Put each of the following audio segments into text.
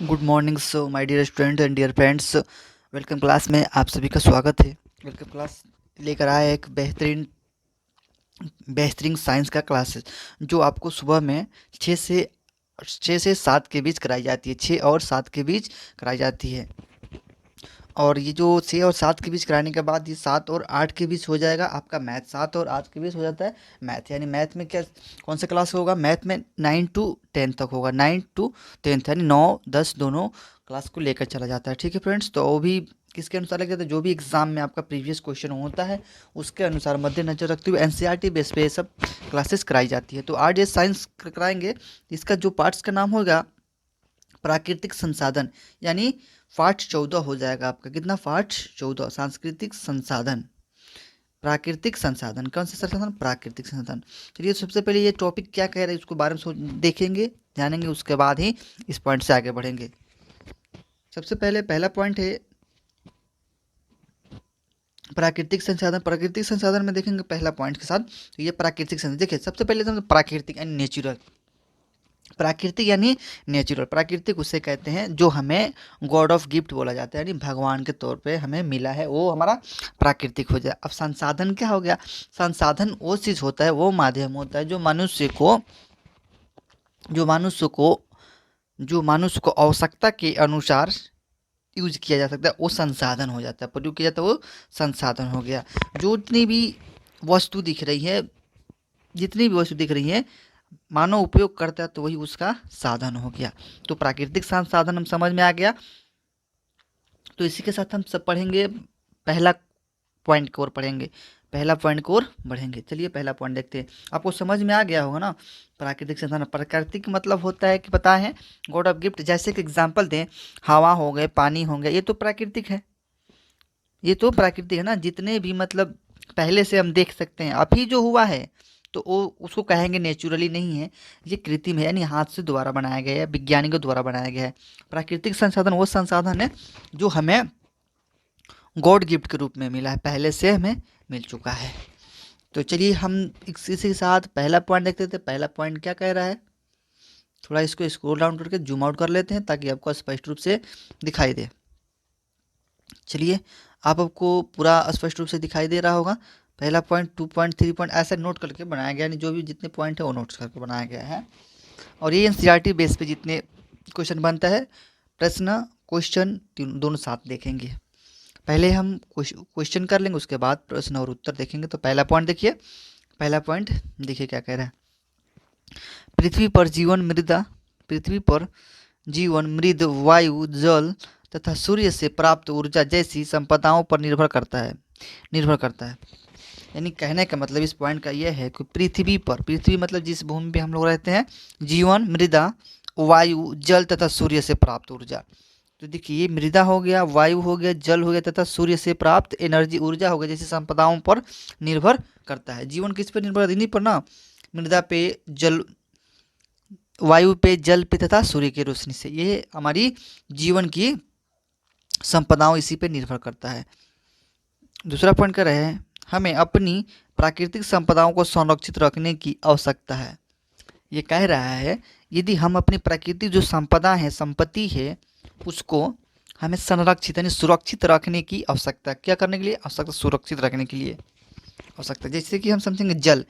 Good morning so my dear student and dear friends. Welcome class में आप सभी का स्वागत है। वेलकम क्लास लेकर आया एक बेहतरीन बेहतरीन साइंस का क्लासेस जो आपको सुबह में 6 से 7 के बीच कराई जाती है। 6 और 7 के बीच कराई जाती है। और ये जो 6 और 7 के बीच कराने के बाद ये 7 और 8 के बीच हो जाएगा आपका मैथ। 7 और 8 के बीच हो जाता है मैथ। यानी मैथ में क्या कौन सा क्लास होगा? मैथ में 9 to 10 तक होगा। 9 to 10 यानी 9-10 दोनों क्लास को लेकर चला जाता है। ठीक है फ्रेंड्स, तो वो भी किसके अनुसार लग जाता है? जो भी एग्जाम में आपका प्रीवियस क्वेश्चन होता है उसके अनुसार मद्देनजर रखते हुए एनसीईआरटी बेस पे ये सब क्लासेस कराई जाती है। तो आज ये साइंस कराएंगे। इसका जो पार्ट्स का नाम होगा प्राकृतिक संसाधन, यानी पाठ 14 हो जाएगा आपका। कितना? पाठ 14। सांस्कृतिक संसाधन, प्राकृतिक संसाधन। कौन सा संसाधन? प्राकृतिक संसाधन। चलिए सबसे पहले ये टॉपिक क्या कह रहा है उसको बारे में देखेंगे, जानेंगे, उसके बाद ही इस पॉइंट से आगे बढ़ेंगे। सबसे पहले पहला पॉइंट है प्राकृतिक संसाधन। प्राकृतिक संसाधन में देखेंगे पहला पॉइंट के साथ, तो ये प्राकृतिक संसाधन। देखिए सबसे पहले तो प्राकृतिक यानी नेचुरल। प्राकृतिक यानी नेचुरल। प्राकृतिक उसे कहते हैं जो हमें गॉड ऑफ गिफ्ट बोला जाता है, यानी भगवान के तौर पे हमें मिला है, वो हमारा प्राकृतिक हो जाए। अब संसाधन क्या हो गया? संसाधन वो चीज़ होता है, वो माध्यम होता है जो मनुष्य को आवश्यकता के अनुसार यूज किया जा सकता है, वो संसाधन हो जाता है। प्रयोग किया जाता है, वो संसाधन हो गया। जो जितनी भी वस्तु दिख रही है मानव उपयोग करता है तो वही उसका साधन हो गया। तो प्राकृतिक संसाधन हम समझ में आ गया। तो इसी के साथ हम सब पढ़ेंगे, पहला पॉइंट की ओर पढ़ेंगे, पहला पॉइंट की ओर बढ़ेंगे। चलिए पहला पॉइंट देखते हैं। आपको समझ में आ गया होगा ना प्राकृतिक संसाधन। प्राकृतिक मतलब होता है कि पता है गॉड ऑफ गिफ्ट। जैसे कि एग्जाम्पल दें, हवा हो गए, पानी हो गया, ये तो प्राकृतिक है। ये तो प्राकृतिक है ना। जितने भी मतलब पहले से हम देख सकते हैं, अभी जो हुआ है तो वो उसको कहेंगे नेचुरली नहीं है, ये कृत्रिम है, यानी हाथ से द्वारा बनाया गया है, वैज्ञानिकों द्वारा बनाया गया है। प्राकृतिक संसाधन वो संसाधन है जो हमें गॉड गिफ्ट के रूप में मिला है, पहले से हमें मिल चुका है। तो चलिए हम इसी के साथ पहला पॉइंट देखते थे। पहला पॉइंट क्या कह रहा है? थोड़ा इसको स्क्रॉल डाउन करके जूम आउट कर लेते हैं ताकि आपको स्पष्ट रूप से दिखाई दे। चलिए आपको पूरा स्पष्ट रूप से दिखाई दे रहा होगा। पहला पॉइंट 2 पॉइंट 3 पॉइंट ऐसे नोट करके बनाया गया, यानी जो भी जितने पॉइंट है वो नोट्स करके बनाया गया है। और ये एनसीईआरटी बेस पे जितने क्वेश्चन बनता है, प्रश्न क्वेश्चन दोनों साथ देखेंगे। पहले हम क्वेश्चन कर लेंगे, उसके बाद प्रश्न और उत्तर देखेंगे। तो पहला पॉइंट देखिए, पहला पॉइंट देखिए क्या कह रहा है। पृथ्वी पर जीवन मृद वायु जल तथा सूर्य से प्राप्त ऊर्जा जैसी संपदाओं पर निर्भर करता है। यानी कहने का मतलब इस पॉइंट का यह है कि पृथ्वी मतलब जिस भूमि पे हम लोग रहते हैं, जीवन मृदा वायु जल तथा सूर्य से प्राप्त ऊर्जा। तो देखिए ये मृदा हो गया, वायु हो गया, जल हो गया तथा सूर्य से प्राप्त एनर्जी ऊर्जा हो गया, जैसे संपदाओं पर निर्भर करता है। जीवन किस पर निर्भर करता है? इन्हीं पर ना, मृदा पे, जल, वायु पे, जल पे तथा सूर्य की रोशनी से। ये हमारी जीवन की संपदाओं इसी पे निर्भर करता है। दूसरा पॉइंट कर रहे हैं, हमें अपनी प्राकृतिक संपदाओं को संरक्षित रखने की आवश्यकता है। ये कह रहा है यदि हम अपनी प्राकृतिक जो संपदा है, संपत्ति है, उसको हमें संरक्षित यानी सुरक्षित रखने की आवश्यकता। क्या करने के लिए? आवश्यकता, सुरक्षित रखने के लिए आवश्यकता। जैसे कि हम समझेंगे जल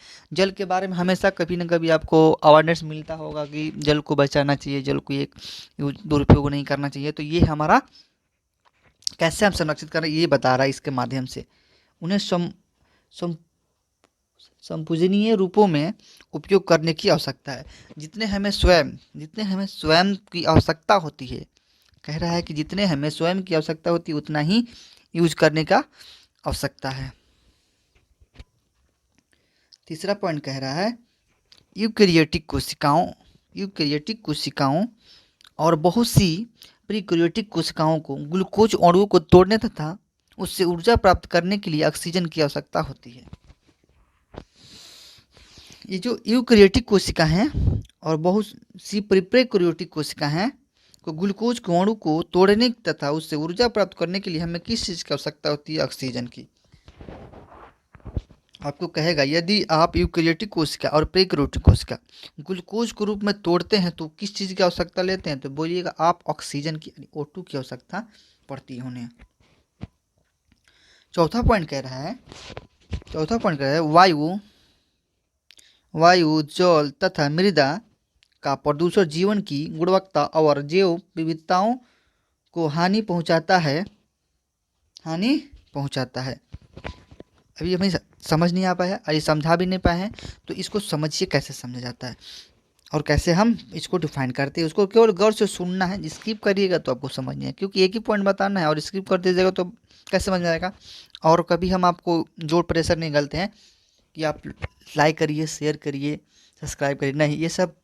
के बारे में हमेशा कभी ना कभी आपको अवेयरनेस मिलता होगा कि जल को बचाना चाहिए, जल को एक दुरुपयोग नहीं करना चाहिए। तो ये हमारा कैसे हम संरक्षित कर रहे हैं ये बता रहा है इसके माध्यम से। उन्हें संपूजनीय रूपों में उपयोग करने की आवश्यकता है। जितने हमें स्वयं की आवश्यकता होती है, कह रहा है कि जितने हमें स्वयं की आवश्यकता होती है उतना ही यूज करने का आवश्यकता है। तीसरा पॉइंट कह रहा है यूकेरियोटिक कोशिकाओं और बहुत सी प्रीकैरियोटिक कोशिकाओं को ग्लूकोज अणुओं को तोड़ने तथा उससे ऊर्जा प्राप्त करने के लिए ऑक्सीजन की आवश्यकता होती है। ये जो यूकेरियोटिक कोशिका हैं और बहुत सी प्रीकैरियोटिक कोशिका हैं को ग्लूकोज के अणु को तोड़ने तथा उससे ऊर्जा प्राप्त करने के लिए हमें किस चीज़ की आवश्यकता होती है? ऑक्सीजन की। आपको कहेगा यदि आप यूकेरियोटिक कोशिका और प्रोकैरियोटिक कोशिका ग्लूकोज के रूप में तोड़ते हैं तो किस चीज़ की आवश्यकता लेते हैं, तो बोलिएगा आप ऑक्सीजन की यानी O2 की आवश्यकता पड़ती है उन्हें। चौथा पॉइंट कह रहा है वायु जल तथा मृदा का प्रदूषण जीवन की गुणवत्ता और जैव विविधताओं को हानि पहुंचाता है। अभी हमें समझ नहीं आ पाया और ये समझा भी नहीं पाए हैं, तो इसको समझिए कैसे समझा जाता है और कैसे हम इसको डिफाइन करते हैं। उसको केवल गौर से सुनना है, स्किप करिएगा तो आपको समझ नहीं है, क्योंकि एक ही पॉइंट बताना है और स्किप कर दीजिएगा तो कैसे समझ में आएगा। और कभी हम आपको जोर प्रेशर नहीं डालते हैं कि आप लाइक करिए, शेयर करिए, सब्सक्राइब करिए, नहीं, ये सब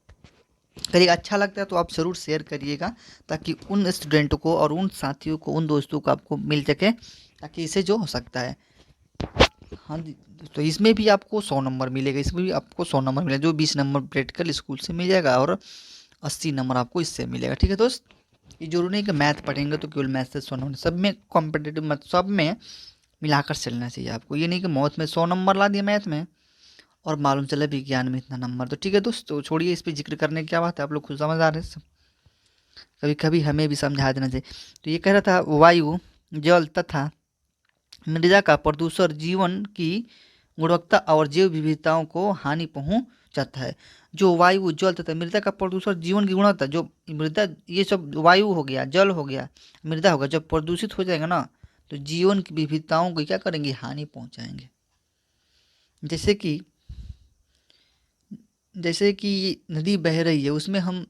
करिएगा। अच्छा लगता है तो आप ज़रूर शेयर करिएगा ताकि उन स्टूडेंटों को और उन साथियों को, उन दोस्तों को आपको मिल सके, ताकि इसे जो हो सकता है। हाँ जी, तो इसमें भी आपको 100 नंबर मिलेगा, इसमें भी आपको 100 नंबर मिलेगा, जो 20 नंबर प्रैक्टिकल स्कूल से मिल जाएगा और 80 नंबर आपको इससे मिलेगा। ठीक है दोस्त, ये जरूरी नहीं कि मैथ पढ़ेंगे तो केवल मैथ से 100 नंबर, सब में कॉम्पिटेटिव मैथ सब में मिलाकर चलना चाहिए आपको। ये नहीं कि मैथ में 100 नंबर ला दिया मैथ में और मालूम चला विज्ञान में इतना नंबर। तो ठीक है दोस्त, तो छोड़िए इस पर जिक्र करने की क्या बात है, आप लोग खुद समझ आ रहे हैं सब, कभी कभी हमें भी समझा देना चाहिए। तो ये कह रहा था वायु जल तथा मृदा का प्रदूषण जीवन की गुणवत्ता और जैव विविधताओं को हानि पहुंचाता है। जो वायु जल तथा मृदा का प्रदूषण जीवन की गुणवत्ता, जो मृदा, ये सब वायु हो गया, जल हो गया, मृदा हो गया, जब प्रदूषित हो जाएगा ना तो जीवन की विविधताओं को क्या करेंगे, हानि पहुंचाएंगे। जैसे कि नदी बह रही है, उसमें हम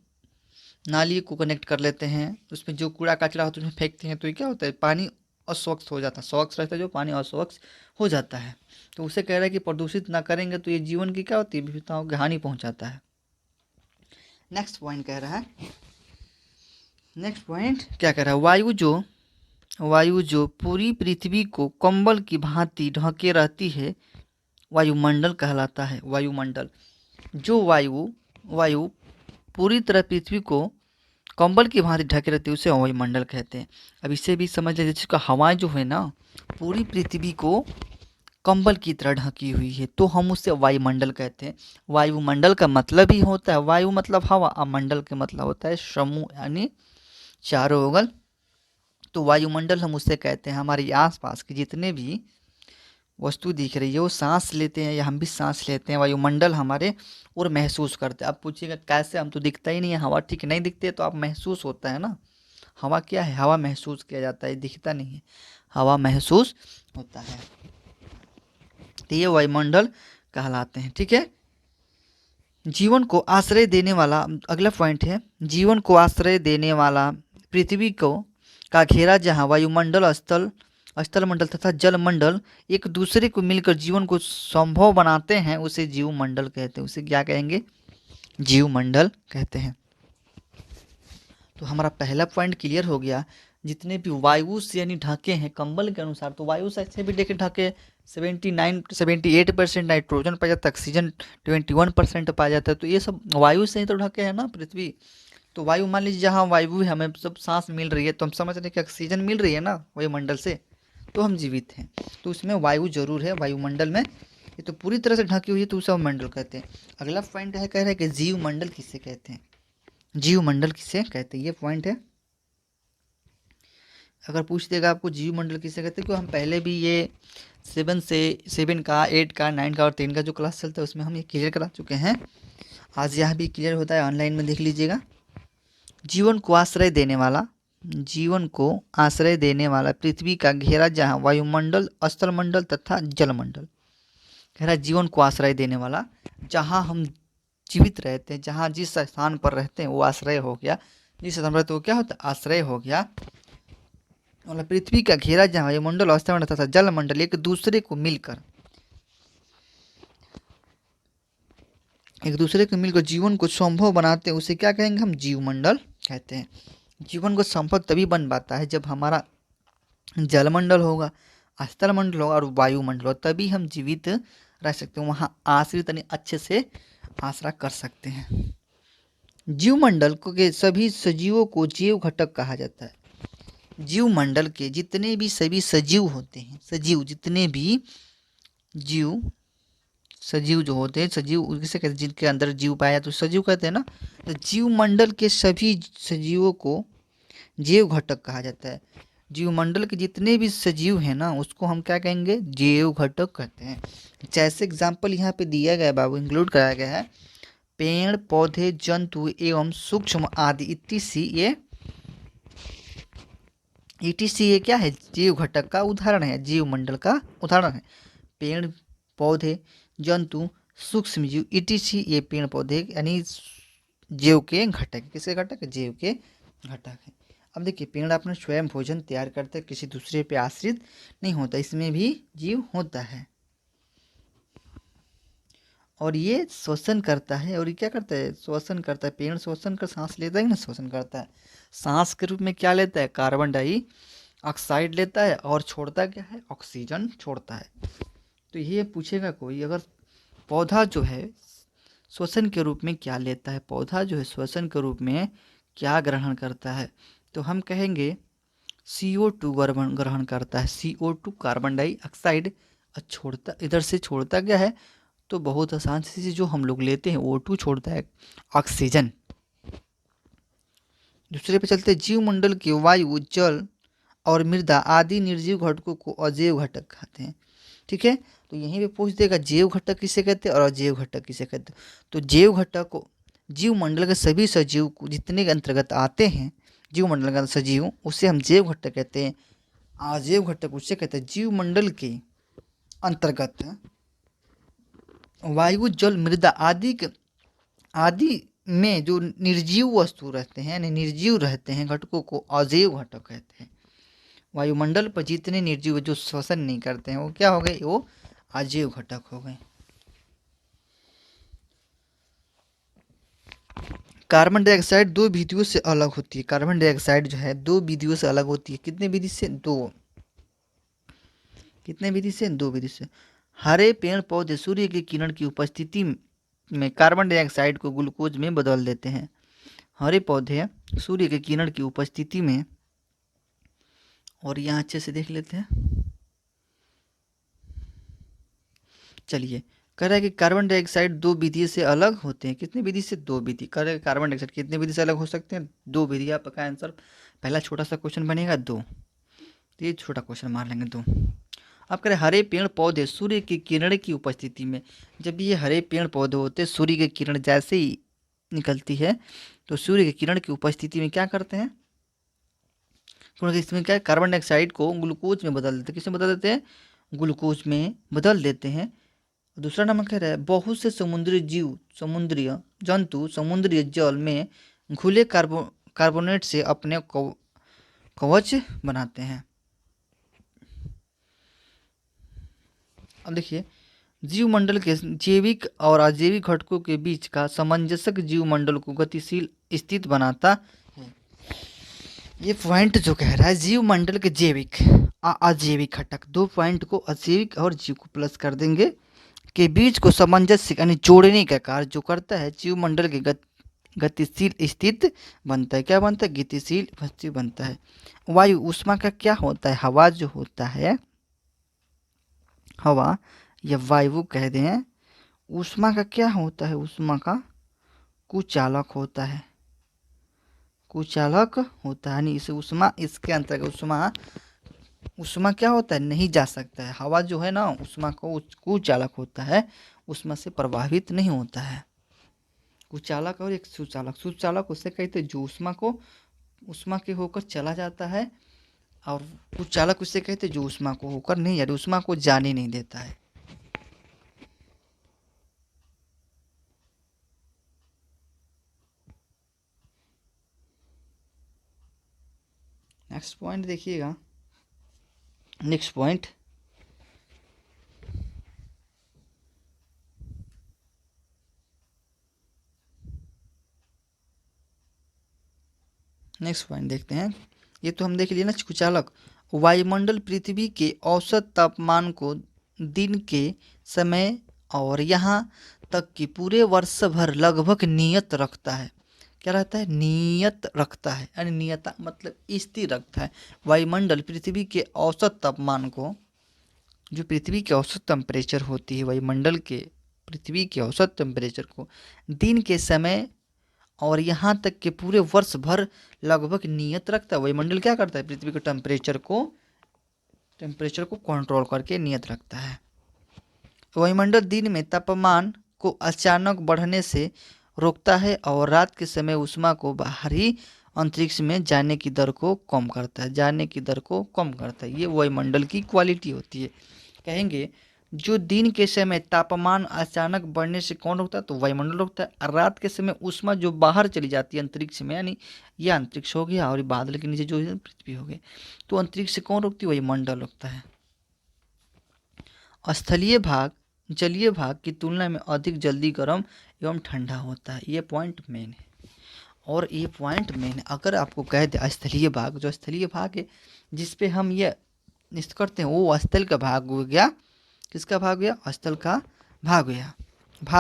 नाली को कनेक्ट कर लेते हैं, उसमें जो कूड़ा कचरा होता है उसमें फेंकते हैं, तो ये क्या होता है, पानी अस्वच्छ हो जाता है, स्वच्छ रहता है जो पानी अस्वच्छ हो जाता है। तो उसे कह रहा है कि प्रदूषित ना करेंगे तो ये जीवन की क्या होती है, विविधताओं की हानि पहुंचाता है। नेक्स्ट पॉइंट क्या कह रहा है, वायु जो पूरी पृथ्वी को कंबल की भांति ढके रहती है वायुमंडल कहलाता है। वायुमंडल, जो वायु पूरी तरह पृथ्वी को कंबल की भांति ढके रहती है उसे वायुमंडल कहते हैं। अब इसे भी समझ लीजिए, जिसका हवा जो है ना पूरी पृथ्वी को कंबल की तरह ढकी हुई है तो हम उसे वायुमंडल कहते हैं। वायुमंडल का मतलब ही होता है, वायु मतलब हवा और मंडल का मतलब होता है समूह यानी चारों ओर। तो वायुमंडल हम उसे कहते हैं, हमारे आसपास के जितने भी वस्तु दिख रही है वो सांस लेते हैं या हम भी सांस लेते हैं, वायुमंडल हमारे और महसूस करते हैं। आप पूछिएगा कैसे, हम तो दिखता ही नहीं है, हवा ठीक नहीं दिखती है तो आप महसूस होता है ना। हवा क्या है, हवा महसूस किया जाता है, दिखता नहीं है, हवा महसूस होता है, तो ये वायुमंडल कहलाते हैं। ठीक है, जीवन को आश्रय देने वाला अगला पॉइंट है, जीवन को आश्रय देने वाला पृथ्वी को का घेरा जहाँ वायुमंडल, स्थलमंडल तथा जलमंडल एक दूसरे को मिलकर जीवन को संभव बनाते हैं उसे जीवमंडल कहते हैं। उसे क्या कहेंगे, जीवमंडल कहते हैं। तो हमारा पहला पॉइंट क्लियर हो गया। जितने भी वायु से यानी ढके हैं कंबल के अनुसार, तो वायु से भी देखे ढके 78% नाइट्रोजन पाया जाता है, ऑक्सीजन 21% पाया जाता है, तो ये सब वायु से ही तो ढके हैं ना पृथ्वी। तो वायु मान लीजिए जहाँ वायु है हमें सब सांस मिल रही है तो हम समझ रहे हैं कि ऑक्सीजन मिल रही है ना वायुमंडल से, तो हम जीवित हैं। तो उसमें वायु जरूर है वायुमंडल में, ये तो पूरी तरह से ढकी हुई है तो उसे मंडल कहते हैं। अगला पॉइंट है, कह रहे हैं कि जीवमंडल किसे कहते हैं, जीवमंडल किसे कहते हैं, ये पॉइंट है। अगर पूछ देगा आपको जीवमंडल किसे कहते हैं, क्योंकि हम पहले भी ये 7 का 8 का 9 का और 10 का जो क्लास चलता है उसमें हम ये क्लियर करा चुके हैं। आज यह भी क्लियर होता है, ऑनलाइन में देख लीजिएगा। जीवन को आश्रय देने वाला पृथ्वी का घेरा जहाँ वायुमंडल, स्थलमंडल तथा जलमंडल, कह रहा है जीवन को आश्रय देने वाला, जहाँ हम जीवित रहते हैं, जहाँ जिस स्थान पर रहते हैं वो आश्रय हो गया, जिस स्थान पर रहते वो क्या होता है, आश्रय हो गया। मतलब पृथ्वी का घेरा जहाँ वायुमंडल, स्थलमंडल तथा जलमंडल एक दूसरे को मिलकर जीवन को संभव बनाते हैं उसे क्या कहेंगे, हम जीवमंडल कहते हैं। जीवन को संभव तभी बन पाता है जब हमारा जलमंडल होगा, स्थलमंडल होगा और वायुमंडल होगा, तभी हम जीवित रह सकते हैं, वहाँ आश्रित यानी अच्छे से आश्रय कर सकते हैं। जीवमंडल के सभी सजीवों को जीव घटक कहा जाता है। जीवमंडल के जितने भी सभी सजीव होते हैं, सजीव जितने भी जीव सजीव जो होते हैं, सजीव किसे कहते हैं, जिनके अंदर जीव पाया तो सजीव कहते हैं ना। तो जीव मंडल के सभी सजीवों को जैव घटक कहा जाता है। जीव मंडल के जितने भी सजीव हैं ना, उसको हम क्या कहेंगे, जैव घटक कहते हैं। जैसे एग्जाम्पल यहाँ पे दिया गया है बाबू, इंक्लूड कराया गया है, पेड़ पौधे जंतु एवं सूक्ष्म आदि ETC ये क्या है, जीव घटक का उदाहरण है, जीव मंडल का उदाहरण है। पेड़ पौधे जंतु सूक्ष्म जीव ETC ये पेड़ पौधे यानी जीव के घटक, किसके घटक, जीव के घटक है। अब देखिए, पेड़ अपना स्वयं भोजन तैयार करता है, किसी दूसरे पे आश्रित नहीं होता, इसमें भी जीव होता है। और ये श्वसन करता है, और ये क्या करता है, श्वसन करता है। पेड़ श्वसन कर सांस लेता है ना, श्वसन करता है। सांस के रूप में क्या लेता है, कार्बन डाइऑक्साइड लेता है, और छोड़ता क्या है, ऑक्सीजन छोड़ता है। तो ये पूछेगा कोई, अगर पौधा जो है श्वसन के रूप में क्या लेता है, पौधा जो है श्वसन के रूप में क्या ग्रहण करता है, तो हम कहेंगे CO2 ग्रहण करता है। CO2 कार्बन डाइऑक्साइड छोड़ता, इधर से छोड़ता क्या है, तो बहुत आसान से जो हम लोग लेते हैं O2 छोड़ता है ऑक्सीजन। दूसरे पे चलते हैं, जीव मंडल के वायु जल और मृदा आदि निर्जीव घटकों को अजैव घटक कहते हैं। ठीक है, तो यहीं पे पूछ देगा जैव घटक किसे कहते हैं और अजैव घटक किसे कहते हैं। तो जैव घटक को जीव मंडल के सभी सजीव को जितने के अंतर्गत आते हैं, जीव मंडल का सजीव, उसे हम जैव घटक कहते हैं। अजैव घटक उसे कहते हैं जीव मंडल के अंतर्गत वायु जल मृदा आदि में जो निर्जीव वस्तु रहते हैं, यानी निर्जीव रहते हैं घटकों को अजैव घटक कहते हैं। वायुमंडल पर जितने निर्जीव जो श्वसन नहीं करते हैं वो क्या हो गए, वो अजैव घटक हो गए। कार्बन डाइऑक्साइड दो विधियों से अलग होती है। कार्बन डाइऑक्साइड जो है दो विधियों से अलग होती है। कितने विधि से, दो। कितने विधि से, दो विधि से। हरे पेड़ पौधे सूर्य की किरण की उपस्थिति में कार्बन डाइऑक्साइड को ग्लूकोज में बदल देते हैं। हरे पौधे सूर्य की किरण की उपस्थिति में, और यहाँ अच्छे से देख लेते हैं। चलिए, कह रहा है कि कार्बन डाइऑक्साइड दो विधि से अलग होते हैं। कितने विधि से, दो विधि। कह रहा है कार्बन डाइऑक्साइड कितने विधि से अलग हो सकते हैं, दो विधि। आपका आंसर पहला छोटा सा क्वेश्चन बनेगा दो, तो ये छोटा क्वेश्चन मार लेंगे दो। अब कह रहे हरे पेड़ पौधे सूर्य की किरण की उपस्थिति में, जब ये हरे पेड़ पौधे होते हैं, सूर्य की किरण जैसे ही निकलती है तो सूर्य की किरण की उपस्थिति में क्या करते हैं, क्योंकि इसमें क्या है, कार्बन डाइऑक्साइड को ग्लूकोज में बदल देते हैं। किसमें बदल देते हैं, ग्लूकोज में बदल देते हैं। दूसरा नंबर कह रहा है बहुत से समुद्री जीव, समुद्रीय जंतु समुद्री जल में घुले कार्बोनेट से अपने कवच बनाते हैं। अब देखिए, जीवमंडल के जैविक और अजैविक घटकों के बीच का सामंजस्य जीवमंडल को गतिशील स्थित बनाता है। ये पॉइंट जो कह रहा है जीवमंडल के जैविक अजैविक घटक, दो पॉइंट को अजैविक और जीव को प्लस कर देंगे, के बीच को सामंजस्य यानी जोड़ने का कार्य जो करता है, जीवमंडल के गतिशील स्थित बनता है। क्या बनता है, गतिशील स्थित बनता है। वायु उष्मा का क्या होता है, हवा जो होता है, हवा या वायु कह दें, उष्मा का क्या होता है, उष्मा का कुचालक होता है, कुचालक होता है। यानी इसे उष्मा, इसके अंतर्गत उष्मा क्या होता है, नहीं जा सकता है। हवा जो है ना, उष्मा को कुचालक होता है, उष्मा से प्रभावित नहीं होता है। कुचालक और एक सुचालक, सुचालक उससे कहते हैं जो उष्मा के होकर चला जाता है, और कुचालक उससे कहते हैं जो उष्मा को होकर नहीं, यानी उष्मा को जाने नहीं देता है। नेक्स्ट पॉइंट देखिएगा, नेक्स्ट पॉइंट देखते हैं। ये तो हम देख लिए ना, कुचालक। वायुमंडल पृथ्वी के औसत तापमान को दिन के समय और यहाँ तक कि पूरे वर्ष भर लगभग नियत रखता है। क्या रहता है, नियत रखता है, यानी नियता मतलब स्थिर रखता है। वायुमंडल पृथ्वी के औसत तापमान को, जो पृथ्वी के औसत टेम्परेचर होती है वायुमंडल के पृथ्वी के औसत टेम्परेचर को दिन के समय और यहाँ तक के पूरे वर्ष भर लगभग नियत रखता है। वायुमंडल क्या करता है? पृथ्वी के टेम्परेचर को कंट्रोल करके नियत रखता है। वायुमंडल दिन में तापमान को अचानक बढ़ने से रोकता है और रात के समय ऊष्मा को बाहरी अंतरिक्ष में जाने की दर को कम करता है। ये वायुमंडल की क्वालिटी होती है। कहेंगे जो दिन के समय तापमान अचानक बढ़ने से कौन रोकता है? तो वायुमंडल रोकता है। और रात के समय ऊष्मा जो बाहर चली जाती है अंतरिक्ष में, यानी यह अंतरिक्ष हो गया और बादल के नीचे जो है पृथ्वी हो गई, तो अंतरिक्ष से कौन रोकती है? वायुमंडल रोकता है। स्थलीय भाग जलीय भाग की तुलना में अधिक जल्दी गर्म एवं ठंडा होता है। ये पॉइंट मेन है और ये पॉइंट मेन है। अगर आपको कह दे स्थलीय भाग, जो स्थलीय भाग है जिस पे हम ये निश्चित करते हैं वो स्थल का भाग हो गया। किसका भाग गया? स्थल का भाग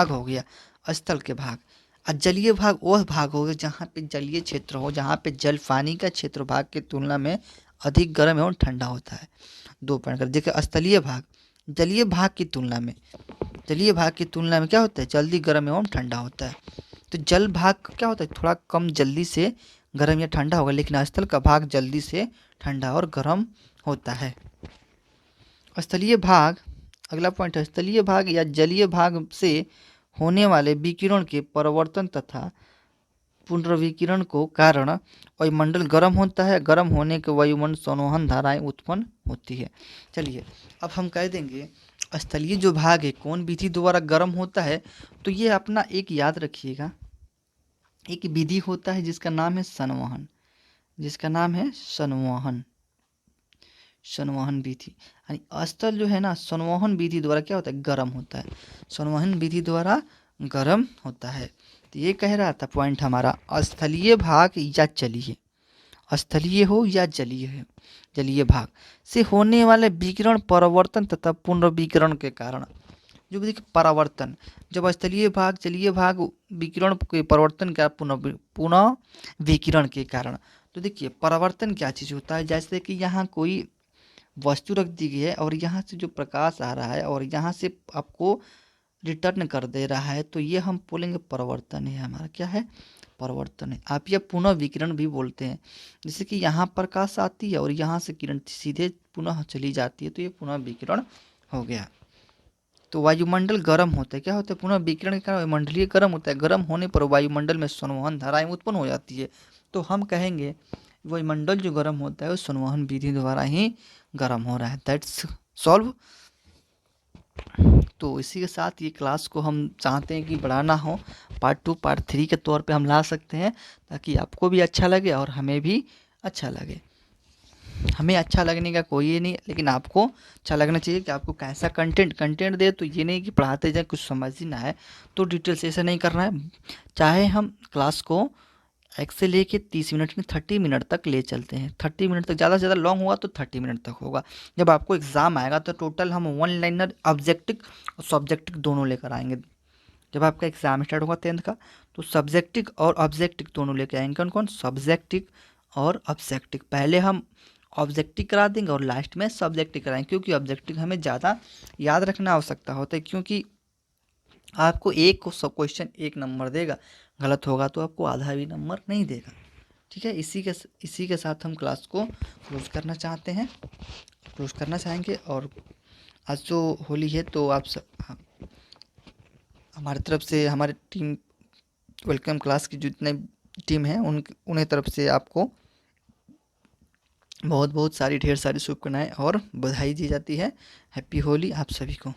हो गया स्थल के भाग। और जलीय भाग वह भाग हो गया जहाँ पे जलीय क्षेत्र हो, जहाँ पे जल पानी का क्षेत्र भाग की तुलना में अधिक गर्म एवं ठंडा होता है। 2 पॉइंट कर देखिए। स्थलीय भाग जलीय भाग की तुलना में क्या होता है? जल्दी गर्म एवं ठंडा होता है। तो जल भाग क्या होता है? थोड़ा कम जल्दी से गर्म या ठंडा होगा, लेकिन स्थल का भाग जल्दी से ठंडा और गर्म होता है। स्थलीय भाग, अगला पॉइंट है स्थलीय भाग या जलीय भाग से होने वाले विकिरण के परिवर्तन तथा पुनर्विकिरण को कारण वायुमंडल गर्म होता है। गर्म होने के वायुमंडल संवहन धाराएं उत्पन्न होती है। चलिए अब हम कह देंगे स्थलीय जो भाग है कौन विधि द्वारा गर्म होता है? तो ये अपना एक याद रखिएगा, एक विधि होता है जिसका नाम है संवहन विधि। यानी स्थल जो है ना, संवहन विधि द्वारा क्या होता है? गर्म होता है। संवहन विधि द्वारा गर्म होता है। तो ये कह रहा था पॉइंट हमारा, स्थलीय भाग या जलीय, स्थलीय हो या जलीय भाग से होने वाले विकिरण परिवर्तन तथा पुनर्विकिरण के कारण। जो देखिए परावर्तन, जब स्थलीय भाग जलीय भाग विकिरण के परिवर्तन का पुनः विकिरण के कारण, तो देखिए परावर्तन क्या चीज़ होता है? जैसे कि यहाँ कोई वस्तु रख दी गई है और यहाँ से जो प्रकाश आ रहा है और यहाँ से आपको रिटर्न कर दे रहा है, तो ये हम बोलेंगे परावर्तन है हमारा। क्या है? परावर्तन है। आप यह पुनः विकिरण भी बोलते हैं। जैसे कि यहाँ प्रकाश आती है और यहाँ से किरण सीधे पुनः चली जाती है, तो ये पुनः विकिरण हो गया। तो वायुमंडल गर्म होता है। क्या होता है? पुनः विकिरण के कारण वायुमंडलीय गर्म होता है। गर्म होने पर वायुमंडल में संवहन धाराएं उत्पन्न हो जाती है। तो हम कहेंगे वायुमंडल जो गर्म होता है वो संवहन विधि द्वारा ही गर्म हो रहा है। That's solve. तो इसी के साथ ये क्लास को हम चाहते हैं कि बढ़ाना हो, पार्ट 2 पार्ट 3 के तौर पे हम ला सकते हैं, ताकि आपको भी अच्छा लगे और हमें भी अच्छा लगे। हमें अच्छा लगने का कोई ये नहीं, लेकिन आपको अच्छा लगना चाहिए कि आपको कैसा कंटेंट दे। तो ये नहीं कि पढ़ाते जाए कुछ समझ ही ना है तो डिटेल से ऐसा नहीं करना है। चाहे हम क्लास को 1 से लेके 30 मिनट में 30 मिनट तक ले चलते हैं। 30 मिनट तक, ज़्यादा से ज़्यादा लॉन्ग हुआ तो 30 मिनट तक होगा। जब आपको एग्ज़ाम आएगा तो टोटल हम 1 लाइनर ऑब्जेक्टिव और सब्जेक्टिव दोनों लेकर आएंगे। जब आपका एग्ज़ाम स्टार्ट होगा 10th का, तो सब्जेक्टिव और ऑब्जेक्टिव दोनों लेकर आएंगे। कौन कौन? सब्जेक्टिव और ऑब्जेक्टिव। पहले हम ऑब्जेक्टिव करा देंगे और लास्ट में सब्जेक्टिव कराएंगे, क्योंकि ऑब्जेक्टिव हमें ज़्यादा याद रखना आवश्यकता होता है। क्योंकि आपको एक को सब क्वेश्चन 1 नंबर देगा, गलत होगा तो आपको आधा भी नंबर नहीं देगा। ठीक है, इसी के साथ हम क्लास को क्लोज करना चाहेंगे। और आज जो होली है तो आप सब हमारी तरफ से, हमारे टीम वेलकम क्लास की जितने टीम है उन्हें तरफ से आपको बहुत बहुत सारी ढेर सारी शुभकामनाएं और बधाई दी जाती है। हैप्पी होली आप सभी को।